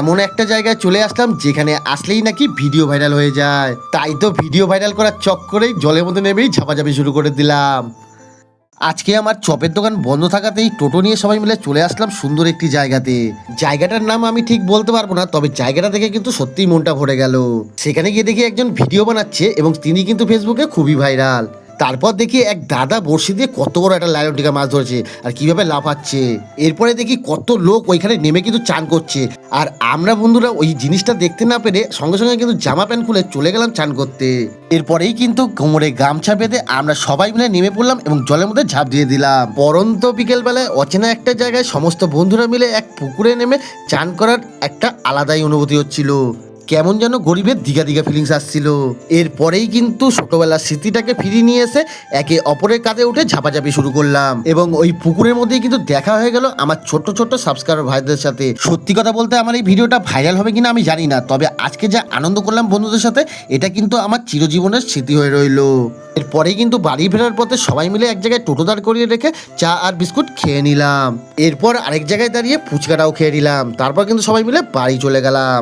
এমন একটা জায়গায় চলে আসলাম যেখানে আসলেই নাকি ভিডিও ভাইরাল হয়ে যায়। তাই তো ভিডিও ভাইরাল করার চক্করেই জলের মধ্যে নেমেই ঝাপাঝাপি শুরু করে দিলাম। আজকে আমার চপের দোকান বন্ধ থাকাতেই টোটো নিয়ে সবাই মিলে চলে আসলাম সুন্দর একটি জায়গাতে। জায়গাটার নাম আমি ঠিক বলতে পারবো না, তবে জায়গাটা দেখে কিন্তু সত্যিই মনটা ভরে গেল। সেখানে গিয়ে দেখি একজন ভিডিও বানাচ্ছে এবং তিনি কিন্তু ফেসবুকে খুবই ভাইরাল। তারপর দেখি এক দাদা বড়শি দিয়ে কত বড় একটা লায়ন টিকা মাছ ধরেছে আর কিভাবে লাফাচ্ছে। এরপরে দেখি কত লোক ওইখানে নেমে কিন্তু চান করছে, আর আমরা বন্ধুরা ওই জিনিসটা দেখতে না পেরে সঙ্গে সঙ্গে কিন্তু জামা প্যান্ট খুলে চলে গেলাম চান করতে। এরপরেই কিন্তু কোমরে গামছা বেঁধে আমরা সবাই মিলে নেমে পড়লাম এবং জলের মধ্যে ঝাঁপ দিয়ে দিলাম। পরন্ত বিকেল বেলায় অচেনা একটা জায়গায় সমস্ত বন্ধুরা মিলে এক পুকুরে নেমে চান করার একটা আলাদাই অনুভূতি হচ্ছিল। কেমন যেন গরিবের দিঘা দিঘা ফিলিংস আসছিল। এরপরেই কিন্তু ছোটবেলার স্মৃতিটাকে ফিরিয়ে নিয়ে এসে একে অপরের কাঁধে উঠে ঝাপাঝাপি শুরু করলাম, এবং ওই পুকুরের মধ্যেই কিন্তু দেখা হয়ে গেল আমার ছোট ছোট সাবস্ক্রাইবার ভাইদের সাথে। সত্যি কথা বলতে আমার এই ভিডিওটা ভাইরাল হবে কিনা আমি জানি না, তবে আজকে যা আনন্দ করলাম বন্ধুদের সাথে, এটা কিন্তু আমার চিরজীবনের স্মৃতি হয়ে রইল। এরপরেই কিন্তু বাড়ি ফেরার পথে সবাই মিলে এক জায়গায় টোটো দাঁড় করিয়ে রেখে চা আর বিস্কুট খেয়ে নিলাম। এরপর আরেক জায়গায় দাঁড়িয়ে ফুচকাটাও খেয়ে নিলাম। তারপর কিন্তু সবাই মিলে বাড়ি চলে গেলাম।